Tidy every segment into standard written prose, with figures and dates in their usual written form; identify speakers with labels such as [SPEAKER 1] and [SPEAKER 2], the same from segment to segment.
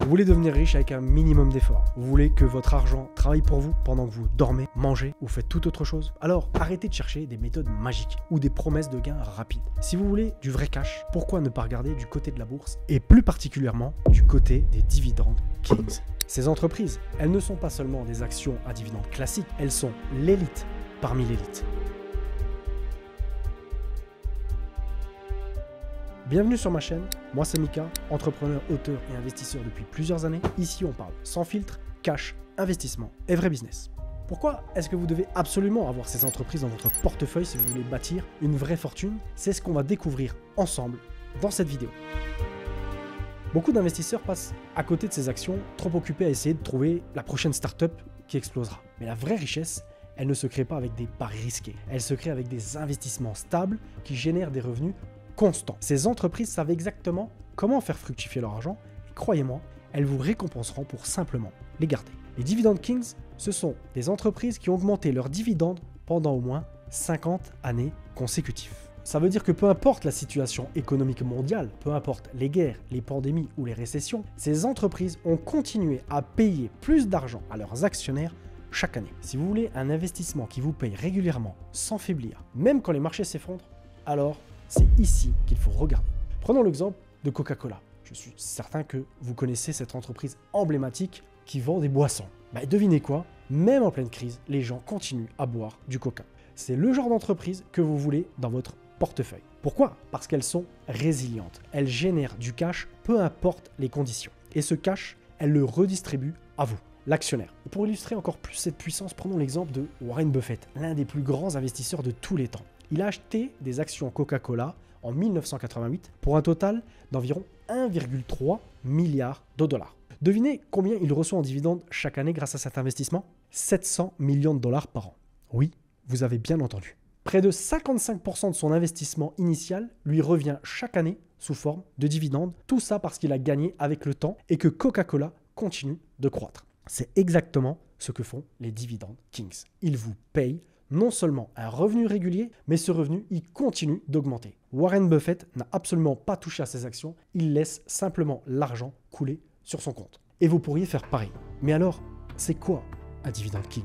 [SPEAKER 1] Vous voulez devenir riche avec un minimum d'effort. Vous voulez que votre argent travaille pour vous pendant que vous dormez, mangez ou faites toute autre chose. Alors arrêtez de chercher des méthodes magiques ou des promesses de gains rapides. Si vous voulez du vrai cash, pourquoi ne pas regarder du côté de la bourse et plus particulièrement du côté des dividendes kings. Ces entreprises, elles ne sont pas seulement des actions à dividendes classiques, elles sont l'élite parmi l'élite. Bienvenue sur ma chaîne, moi c'est Mika, entrepreneur, auteur et investisseur depuis plusieurs années. Ici on parle sans filtre, cash, investissement et vrai business. Pourquoi est-ce que vous devez absolument avoir ces entreprises dans votre portefeuille si vous voulez bâtir une vraie fortune? C'est ce qu'on va découvrir ensemble dans cette vidéo. Beaucoup d'investisseurs passent à côté de ces actions, trop occupés à essayer de trouver la prochaine start-up qui explosera. Mais la vraie richesse, elle ne se crée pas avec des paris risqués. Elle se crée avec des investissements stables qui génèrent des revenus constants. Ces entreprises savent exactement comment faire fructifier leur argent et croyez-moi, elles vous récompenseront pour simplement les garder. Les Dividend Kings, ce sont des entreprises qui ont augmenté leurs dividendes pendant au moins 50 années consécutives. Ça veut dire que peu importe la situation économique mondiale, peu importe les guerres, les pandémies ou les récessions, ces entreprises ont continué à payer plus d'argent à leurs actionnaires chaque année. Si vous voulez un investissement qui vous paye régulièrement sans faiblir, même quand les marchés s'effondrent, alors c'est ici qu'il faut regarder. Prenons l'exemple de Coca-Cola. Je suis certain que vous connaissez cette entreprise emblématique qui vend des boissons. Devinez quoi? Même en pleine crise, les gens continuent à boire du Coca. C'est le genre d'entreprise que vous voulez dans votre portefeuille. Pourquoi? Parce qu'elles sont résilientes. Elles génèrent du cash, peu importe les conditions. Et ce cash, elles le redistribuent à vous, l'actionnaire. Et pour illustrer encore plus cette puissance, prenons l'exemple de Warren Buffett, l'un des plus grands investisseurs de tous les temps. Il a acheté des actions Coca-Cola en 1988 pour un total d'environ 1,3 milliard de dollars. Devinez combien il reçoit en dividendes chaque année grâce à cet investissement? 700 millions de dollars par an. Oui, vous avez bien entendu. Près de 55% de son investissement initial lui revient chaque année sous forme de dividendes. Tout ça parce qu'il a gagné avec le temps et que Coca-Cola continue de croître. C'est exactement ce que font les Dividend Kings. Ils vous payent non seulement un revenu régulier, mais ce revenu, il continue d'augmenter. Warren Buffett n'a absolument pas touché à ses actions, il laisse simplement l'argent couler sur son compte. Et vous pourriez faire pareil. Mais alors, c'est quoi un Dividend King?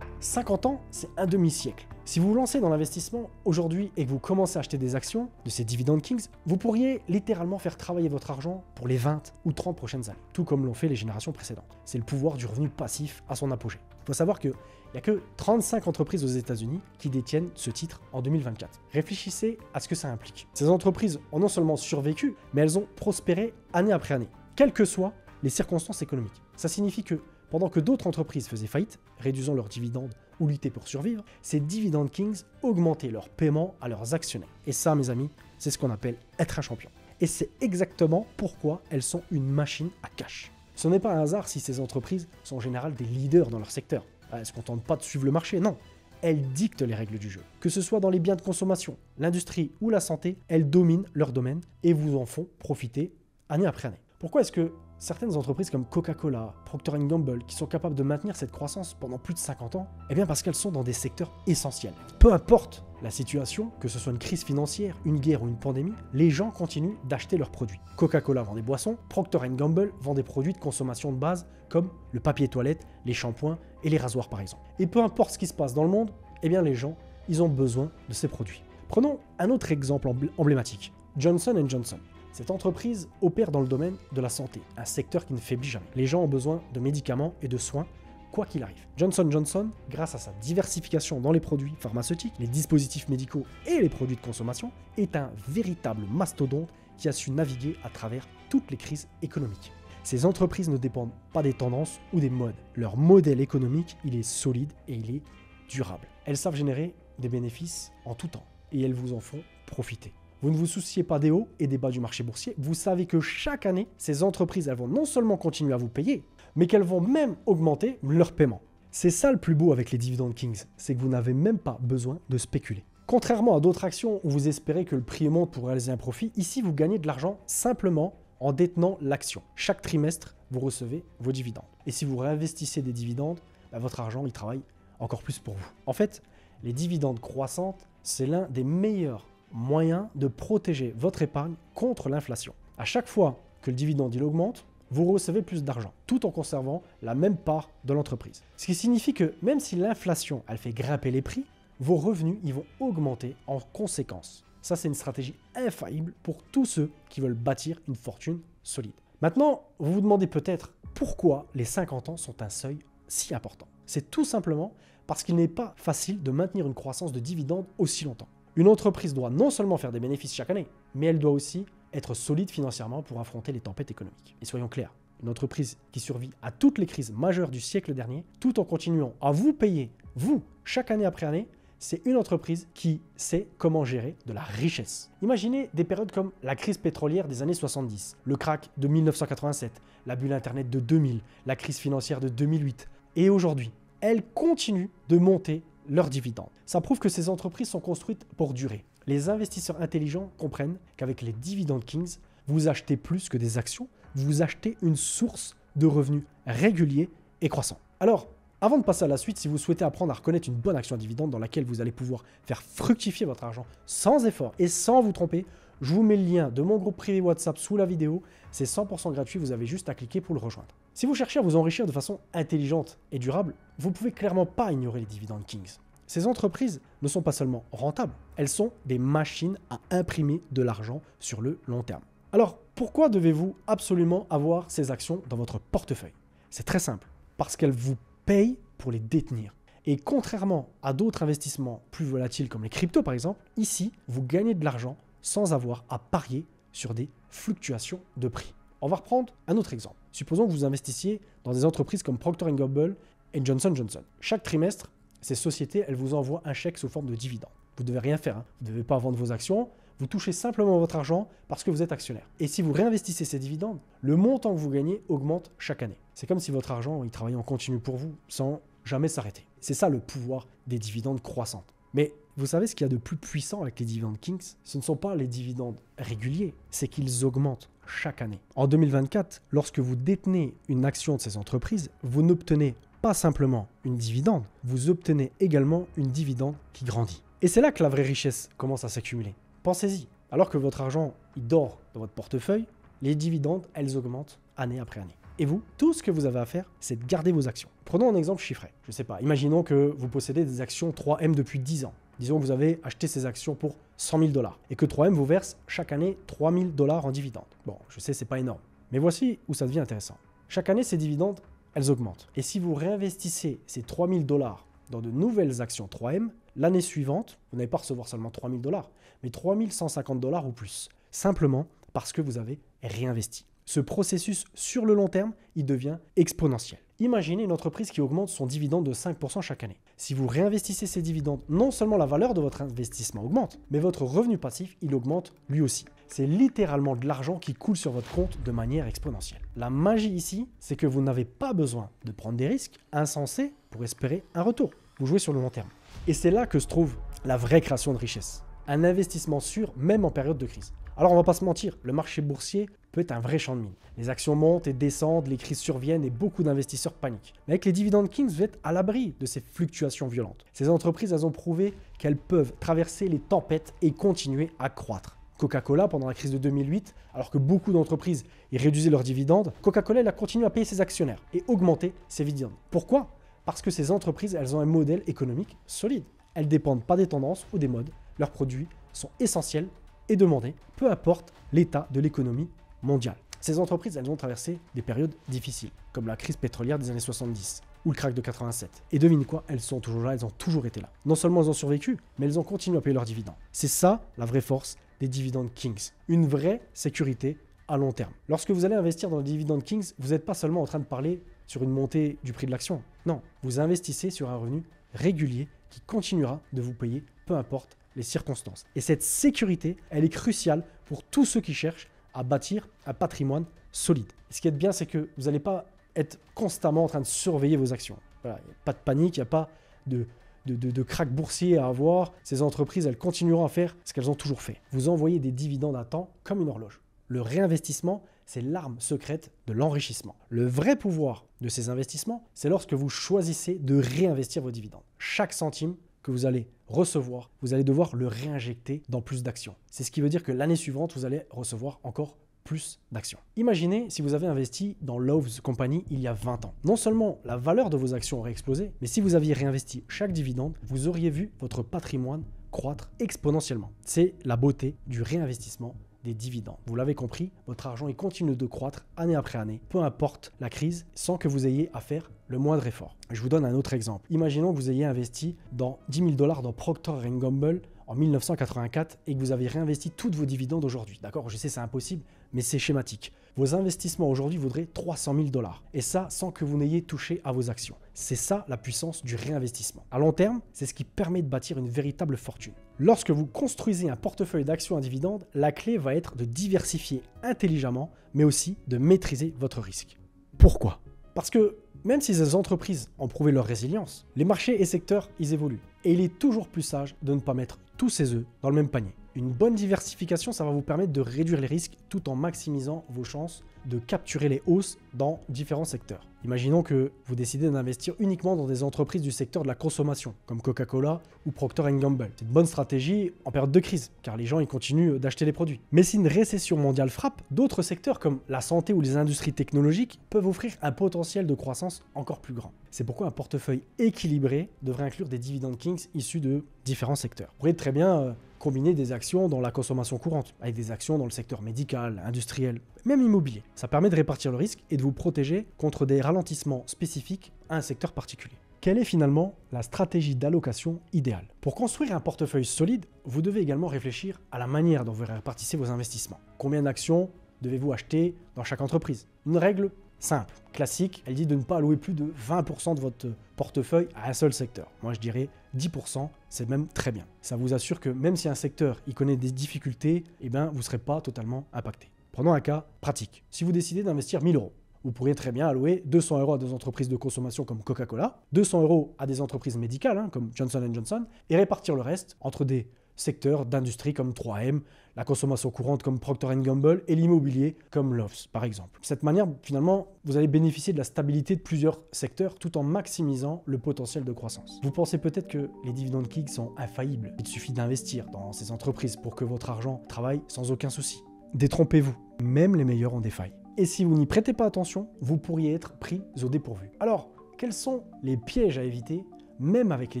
[SPEAKER 1] 50 ans, c'est un demi-siècle. Si vous vous lancez dans l'investissement aujourd'hui et que vous commencez à acheter des actions de ces Dividend Kings, vous pourriez littéralement faire travailler votre argent pour les 20 ou 30 prochaines années, tout comme l'ont fait les générations précédentes. C'est le pouvoir du revenu passif à son apogée. Il faut savoir qu'il n'y a que 35 entreprises aux États-Unis qui détiennent ce titre en 2024. Réfléchissez à ce que ça implique. Ces entreprises ont non seulement survécu, mais elles ont prospéré année après année, quelles que soient les circonstances économiques. Ça signifie que pendant que d'autres entreprises faisaient faillite, réduisant leurs dividendes ou luttaient pour survivre, ces Dividend Kings augmentaient leurs paiements à leurs actionnaires. Et ça, mes amis, c'est ce qu'on appelle être un champion. Et c'est exactement pourquoi elles sont une machine à cash. Ce n'est pas un hasard si ces entreprises sont en général des leaders dans leur secteur. Elles ne se contentent pas de suivre le marché, non. Elles dictent les règles du jeu. Que ce soit dans les biens de consommation, l'industrie ou la santé, elles dominent leur domaine et vous en font profiter année après année. Pourquoi est-ce que certaines entreprises comme Coca-Cola, Procter & Gamble, qui sont capables de maintenir cette croissance pendant plus de 50 ans, eh bien parce qu'elles sont dans des secteurs essentiels. Peu importe la situation, que ce soit une crise financière, une guerre ou une pandémie, les gens continuent d'acheter leurs produits. Coca-Cola vend des boissons, Procter & Gamble vend des produits de consommation de base comme le papier toilette, les shampoings et les rasoirs par exemple. Et peu importe ce qui se passe dans le monde, eh bien les gens, ils ont besoin de ces produits. Prenons un autre exemple emblématique, Johnson & Johnson. Cette entreprise opère dans le domaine de la santé, un secteur qui ne faiblit jamais. Les gens ont besoin de médicaments et de soins, quoi qu'il arrive. Johnson & Johnson, grâce à sa diversification dans les produits pharmaceutiques, les dispositifs médicaux et les produits de consommation, est un véritable mastodonte qui a su naviguer à travers toutes les crises économiques. Ces entreprises ne dépendent pas des tendances ou des modes. Leur modèle économique, il est solide et il est durable. Elles savent générer des bénéfices en tout temps et elles vous en font profiter. Vous ne vous souciez pas des hauts et des bas du marché boursier. Vous savez que chaque année, ces entreprises, elles vont non seulement continuer à vous payer, mais qu'elles vont même augmenter leur paiement. C'est ça le plus beau avec les Dividend Kings, c'est que vous n'avez même pas besoin de spéculer. Contrairement à d'autres actions où vous espérez que le prix monte pour réaliser un profit, ici vous gagnez de l'argent simplement en détenant l'action. Chaque trimestre, vous recevez vos dividendes. Et si vous réinvestissez des dividendes, votre argent, il travaille encore plus pour vous. En fait, les dividendes croissantes, c'est l'un des meilleurs moyens de protéger votre épargne contre l'inflation. À chaque fois que le dividende il augmente, vous recevez plus d'argent, tout en conservant la même part de l'entreprise. Ce qui signifie que même si l'inflation elle fait grimper les prix, vos revenus ils vont augmenter en conséquence. Ça, c'est une stratégie infaillible pour tous ceux qui veulent bâtir une fortune solide. Maintenant, vous vous demandez peut-être pourquoi les 50 ans sont un seuil si important. C'est tout simplement parce qu'il n'est pas facile de maintenir une croissance de dividendes aussi longtemps. Une entreprise doit non seulement faire des bénéfices chaque année, mais elle doit aussi être solide financièrement pour affronter les tempêtes économiques. Et soyons clairs, une entreprise qui survit à toutes les crises majeures du siècle dernier, tout en continuant à vous payer, vous, chaque année après année, c'est une entreprise qui sait comment gérer de la richesse. Imaginez des périodes comme la crise pétrolière des années 70, le crack de 1987, la bulle Internet de 2000, la crise financière de 2008. Et aujourd'hui, elles continuent de monter leurs dividendes. Ça prouve que ces entreprises sont construites pour durer. Les investisseurs intelligents comprennent qu'avec les dividend kings, vous achetez plus que des actions, vous achetez une source de revenus réguliers et croissants. Alors, avant de passer à la suite, si vous souhaitez apprendre à reconnaître une bonne action à dividende dans laquelle vous allez pouvoir faire fructifier votre argent sans effort et sans vous tromper, je vous mets le lien de mon groupe privé WhatsApp sous la vidéo. C'est 100% gratuit, vous avez juste à cliquer pour le rejoindre. Si vous cherchez à vous enrichir de façon intelligente et durable, vous ne pouvez clairement pas ignorer les dividend kings. Ces entreprises ne sont pas seulement rentables, elles sont des machines à imprimer de l'argent sur le long terme. Alors, pourquoi devez-vous absolument avoir ces actions dans votre portefeuille? C'est très simple, parce qu'elles vous payent pour les détenir. Et contrairement à d'autres investissements plus volatiles comme les cryptos par exemple, ici, vous gagnez de l'argent sans avoir à parier sur des fluctuations de prix. On va reprendre un autre exemple. Supposons que vous investissiez dans des entreprises comme Procter & Gamble et Johnson & Johnson. Chaque trimestre, ces sociétés, elles vous envoient un chèque sous forme de dividende. Vous ne devez rien faire, vous ne devez pas vendre vos actions, vous touchez simplement votre argent parce que vous êtes actionnaire. Et si vous réinvestissez ces dividendes, le montant que vous gagnez augmente chaque année. C'est comme si votre argent, il travaillait en continu pour vous, sans jamais s'arrêter. C'est ça le pouvoir des dividendes croissantes. Mais vous savez ce qu'il y a de plus puissant avec les dividend kings? Ce ne sont pas les dividendes réguliers, c'est qu'ils augmentent chaque année. En 2024, lorsque vous détenez une action de ces entreprises, vous n'obtenez pas simplement une dividende, vous obtenez également une dividende qui grandit. Et c'est là que la vraie richesse commence à s'accumuler. Pensez-y, alors que votre argent il dort dans votre portefeuille, les dividendes, elles augmentent année après année. Et vous, tout ce que vous avez à faire, c'est de garder vos actions. Prenons un exemple chiffré. Je ne sais pas, imaginons que vous possédez des actions 3M depuis 10 ans. Disons que vous avez acheté ces actions pour 100 000 $ et que 3M vous verse chaque année 3 000 $ en dividendes. Bon, je sais, c'est pas énorme. Mais voici où ça devient intéressant. Chaque année, ces dividendes, elles augmentent. Et si vous réinvestissez ces 3 000 $ dans de nouvelles actions 3M, l'année suivante, vous n'allez pas recevoir seulement 3 000 $, mais 3 150 $ ou plus. Simplement parce que vous avez réinvesti. Ce processus sur le long terme, il devient exponentiel. Imaginez une entreprise qui augmente son dividende de 5% chaque année. Si vous réinvestissez ces dividendes, non seulement la valeur de votre investissement augmente, mais votre revenu passif, il augmente lui aussi. C'est littéralement de l'argent qui coule sur votre compte de manière exponentielle. La magie ici, c'est que vous n'avez pas besoin de prendre des risques insensés pour espérer un retour. Vous jouez sur le long terme. Et c'est là que se trouve la vraie création de richesse. Un investissement sûr, même en période de crise. Alors on va pas se mentir, le marché boursier peut être un vrai champ de mine. Les actions montent et descendent, les crises surviennent et beaucoup d'investisseurs paniquent. Mais avec les dividend kings, vous êtes à l'abri de ces fluctuations violentes. Ces entreprises, elles ont prouvé qu'elles peuvent traverser les tempêtes et continuer à croître. Coca-Cola, pendant la crise de 2008, alors que beaucoup d'entreprises réduisaient leurs dividendes, Coca-Cola elle a continué à payer ses actionnaires et augmenter ses dividendes. Pourquoi? Parce que ces entreprises, elles ont un modèle économique solide. Elles ne dépendent pas des tendances ou des modes. Leurs produits sont essentiels et demandés, peu importe l'état de l'économie mondiale. Ces entreprises, elles ont traversé des périodes difficiles, comme la crise pétrolière des années 70 ou le crack de 87. Et devine quoi, elles sont toujours là, elles ont toujours été là. Non seulement elles ont survécu, mais elles ont continué à payer leurs dividendes. C'est ça la vraie force des dividend kings. Une vraie sécurité à long terme. Lorsque vous allez investir dans les dividend kings, vous n'êtes pas seulement en train de parler sur une montée du prix de l'action. Non, vous investissez sur un revenu régulier qui continuera de vous payer, peu importe les circonstances. Et cette sécurité, elle est cruciale pour tous ceux qui cherchent à bâtir un patrimoine solide. Et ce qui est bien, c'est que vous n'allez pas être constamment en train de surveiller vos actions. Voilà, il n'y a pas de panique, il n'y a pas de crack boursier à avoir. Ces entreprises, elles continueront à faire ce qu'elles ont toujours fait. Vous envoyez des dividendes à temps comme une horloge. Le réinvestissement, c'est l'arme secrète de l'enrichissement. Le vrai pouvoir de ces investissements, c'est lorsque vous choisissez de réinvestir vos dividendes. Chaque centime que vous allez recevoir, vous allez devoir le réinjecter dans plus d'actions. C'est ce qui veut dire que l'année suivante, vous allez recevoir encore plus d'actions. Imaginez si vous avez investi dans Lowe's Company il y a 20 ans. Non seulement la valeur de vos actions aurait explosé, mais si vous aviez réinvesti chaque dividende, vous auriez vu votre patrimoine croître exponentiellement. C'est la beauté du réinvestissement des dividendes. Vous l'avez compris, votre argent il continue de croître année après année, peu importe la crise, sans que vous ayez à faire le moindre effort. Je vous donne un autre exemple. Imaginons que vous ayez investi dans 10 000 $ dans Procter & Gamble en 1984 et que vous avez réinvesti toutes vos dividendes aujourd'hui. D'accord, je sais c'est impossible, mais c'est schématique. Vos investissements aujourd'hui vaudraient 300 000 $. Et ça, sans que vous n'ayez touché à vos actions. C'est ça la puissance du réinvestissement. À long terme, c'est ce qui permet de bâtir une véritable fortune. Lorsque vous construisez un portefeuille d'actions à dividendes, la clé va être de diversifier intelligemment, mais aussi de maîtriser votre risque. Pourquoi ? Parce que même si ces entreprises ont prouvé leur résilience, les marchés et secteurs, ils évoluent. Et il est toujours plus sage de ne pas mettre tous ses œufs dans le même panier. Une bonne diversification, ça va vous permettre de réduire les risques tout en maximisant vos chances de capturer les hausses dans différents secteurs. Imaginons que vous décidez d'investir uniquement dans des entreprises du secteur de la consommation, comme Coca-Cola ou Procter & Gamble. C'est une bonne stratégie en période de crise, car les gens ils continuent d'acheter les produits. Mais si une récession mondiale frappe, d'autres secteurs comme la santé ou les industries technologiques peuvent offrir un potentiel de croissance encore plus grand. C'est pourquoi un portefeuille équilibré devrait inclure des dividend kings issus de différents secteurs. Vous pourriez très bien combiner des actions dans la consommation courante, avec des actions dans le secteur médical, industriel, même immobilier. Ça permet de répartir le risque et de vous protéger contre des ralentissements spécifiques à un secteur particulier. Quelle est finalement la stratégie d'allocation idéale? Pour construire un portefeuille solide, vous devez également réfléchir à la manière dont vous répartissez vos investissements. Combien d'actions devez-vous acheter dans chaque entreprise? Une règle simple, classique, elle dit de ne pas allouer plus de 20% de votre portefeuille à un seul secteur. Moi je dirais 10%, c'est même très bien. Ça vous assure que même si un secteur il connaît des difficultés, vous ne serez pas totalement impacté. Prenons un cas pratique. Si vous décidez d'investir 1 000 €, vous pourriez très bien allouer 200 € à des entreprises de consommation comme Coca-Cola, 200 € à des entreprises médicales comme Johnson & Johnson, et répartir le reste entre des secteurs d'industrie comme 3M, la consommation courante comme Procter & Gamble et l'immobilier comme Lowe's, par exemple. De cette manière, finalement, vous allez bénéficier de la stabilité de plusieurs secteurs tout en maximisant le potentiel de croissance. Vous pensez peut-être que les dividend kings sont infaillibles. Il suffit d'investir dans ces entreprises pour que votre argent travaille sans aucun souci. Détrompez-vous, même les meilleurs ont des failles. Et si vous n'y prêtez pas attention, vous pourriez être pris au dépourvu. Alors, quels sont les pièges à éviter, même avec les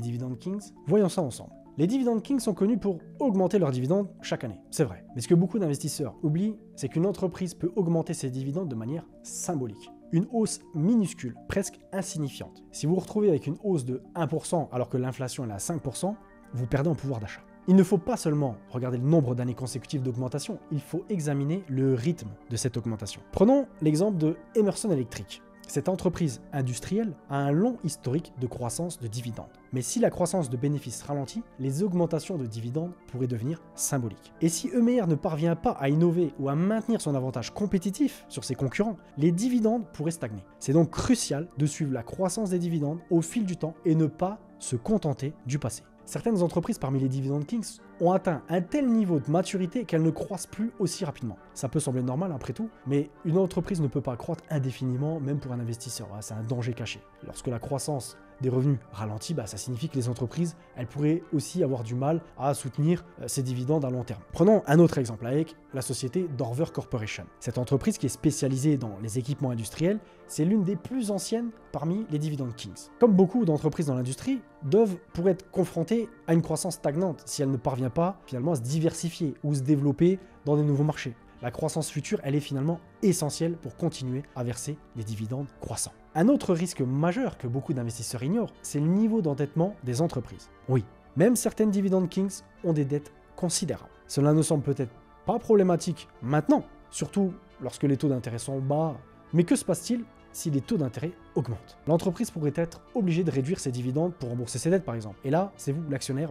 [SPEAKER 1] dividend kings? Voyons ça ensemble. Les dividend kings sont connus pour augmenter leurs dividendes chaque année, c'est vrai. Mais ce que beaucoup d'investisseurs oublient, c'est qu'une entreprise peut augmenter ses dividendes de manière symbolique. Une hausse minuscule, presque insignifiante. Si vous vous retrouvez avec une hausse de 1% alors que l'inflation est à 5%, vous perdez en pouvoir d'achat. Il ne faut pas seulement regarder le nombre d'années consécutives d'augmentation, il faut examiner le rythme de cette augmentation. Prenons l'exemple de Emerson Electric. Cette entreprise industrielle a un long historique de croissance de dividendes. Mais si la croissance de bénéfices ralentit, les augmentations de dividendes pourraient devenir symboliques. Et si EMR ne parvient pas à innover ou à maintenir son avantage compétitif sur ses concurrents, les dividendes pourraient stagner. C'est donc crucial de suivre la croissance des dividendes au fil du temps et ne pas se contenter du passé. Certaines entreprises parmi les dividend kings ont atteint un tel niveau de maturité qu'elles ne croissent plus aussi rapidement. Ça peut sembler normal après tout, mais une entreprise ne peut pas croître indéfiniment, même pour un investisseur. C'est un danger caché. Lorsque la croissance des revenus ralentit, ça signifie que les entreprises, elles pourraient aussi avoir du mal à soutenir ces dividendes à long terme. Prenons un autre exemple avec la société Dorver Corporation. Cette entreprise qui est spécialisée dans les équipements industriels, c'est l'une des plus anciennes parmi les dividend kings. Comme beaucoup d'entreprises dans l'industrie, Dove pourrait être confrontée à une croissance stagnante si elle ne parvient pas finalement à se diversifier ou se développer dans des nouveaux marchés. La croissance future, elle est finalement essentielle pour continuer à verser des dividendes croissants. Un autre risque majeur que beaucoup d'investisseurs ignorent, c'est le niveau d'endettement des entreprises. Oui, même certaines dividend kings ont des dettes considérables. Cela ne semble peut-être pas problématique maintenant, surtout lorsque les taux d'intérêt sont bas. Mais que se passe-t-il si les taux d'intérêt augmentent? L'entreprise pourrait être obligée de réduire ses dividendes pour rembourser ses dettes par exemple. Et là, c'est vous, l'actionnaire,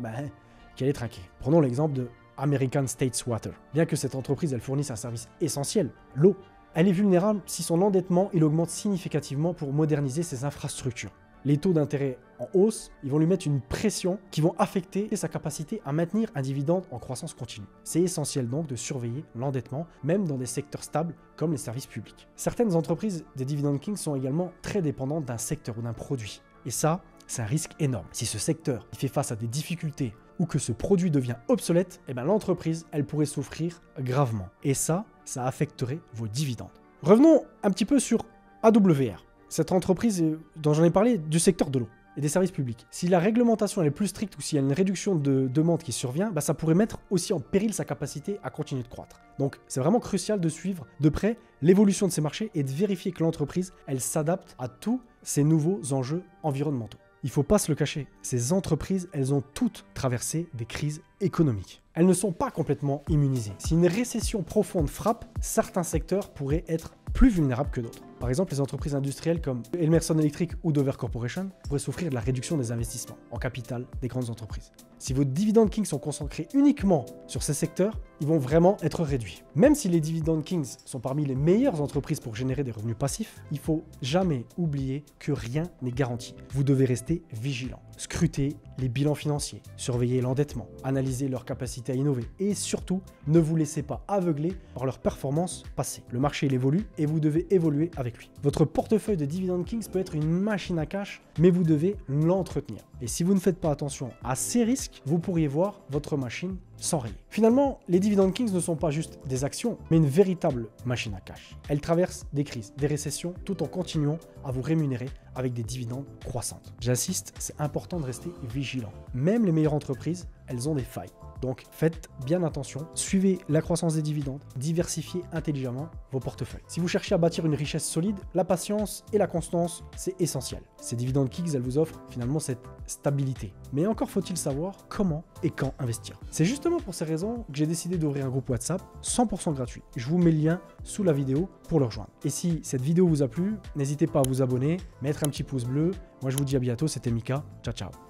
[SPEAKER 1] qui allez trinquer. Prenons l'exemple de American States Water. Bien que cette entreprise elle fournisse un service essentiel, l'eau, elle est vulnérable si son endettement il augmente significativement pour moderniser ses infrastructures. Les taux d'intérêt en hausse, ils vont lui mettre une pression qui vont affecter sa capacité à maintenir un dividende en croissance continue. C'est essentiel donc de surveiller l'endettement, même dans des secteurs stables comme les services publics. Certaines entreprises des dividend kings sont également très dépendantes d'un secteur ou d'un produit. Et ça, c'est un risque énorme. Si ce secteur il fait face à des difficultés ou que ce produit devient obsolète, l'entreprise, elle pourrait souffrir gravement. Et ça, ça affecterait vos dividendes. Revenons un petit peu sur AWR. Cette entreprise dont j'en ai parlé du secteur de l'eau et des services publics. Si la réglementation est plus stricte ou s'il y a une réduction de demande qui survient, ça pourrait mettre aussi en péril sa capacité à continuer de croître. Donc c'est vraiment crucial de suivre de près l'évolution de ces marchés et de vérifier que l'entreprise, elle s'adapte à tous ces nouveaux enjeux environnementaux. Il ne faut pas se le cacher, ces entreprises, elles ont toutes traversé des crises économiques. Elles ne sont pas complètement immunisées. Si une récession profonde frappe, certains secteurs pourraient être plus vulnérables que d'autres. Par exemple, les entreprises industrielles comme Emerson Electric ou Dover Corporation pourraient souffrir de la réduction des investissements en capital des grandes entreprises. Si vos dividend kings sont concentrés uniquement sur ces secteurs, ils vont vraiment être réduits. Même si les dividend kings sont parmi les meilleures entreprises pour générer des revenus passifs, il ne faut jamais oublier que rien n'est garanti. Vous devez rester vigilant, scruter les bilans financiers, surveiller l'endettement, analyser leur capacité à innover et surtout, ne vous laissez pas aveugler par leur performance passée. Le marché il évolue et vous devez évoluer avec lui. Votre portefeuille de dividend kings peut être une machine à cash, mais vous devez l'entretenir. Et si vous ne faites pas attention à ces risques, vous pourriez voir votre machine s'enrayer. Finalement, les dividend kings ne sont pas juste des actions, mais une véritable machine à cash. Elles traversent des crises, des récessions, tout en continuant à vous rémunérer avec des dividendes croissantes. J'insiste, c'est important de rester vigilant. Même les meilleures entreprises, elles ont des failles. Donc faites bien attention, suivez la croissance des dividendes, diversifiez intelligemment vos portefeuilles. Si vous cherchez à bâtir une richesse solide, la patience et la constance, c'est essentiel. Ces dividend kings, elles vous offrent finalement cette stabilité. Mais encore faut-il savoir comment et quand investir. C'est justement pour ces raisons que j'ai décidé d'ouvrir un groupe WhatsApp 100% gratuit. Je vous mets le lien sous la vidéo pour le rejoindre. Et si cette vidéo vous a plu, n'hésitez pas à vous abonner, mettre un petit pouce bleu. Moi je vous dis à bientôt, c'était Mika. Ciao ciao.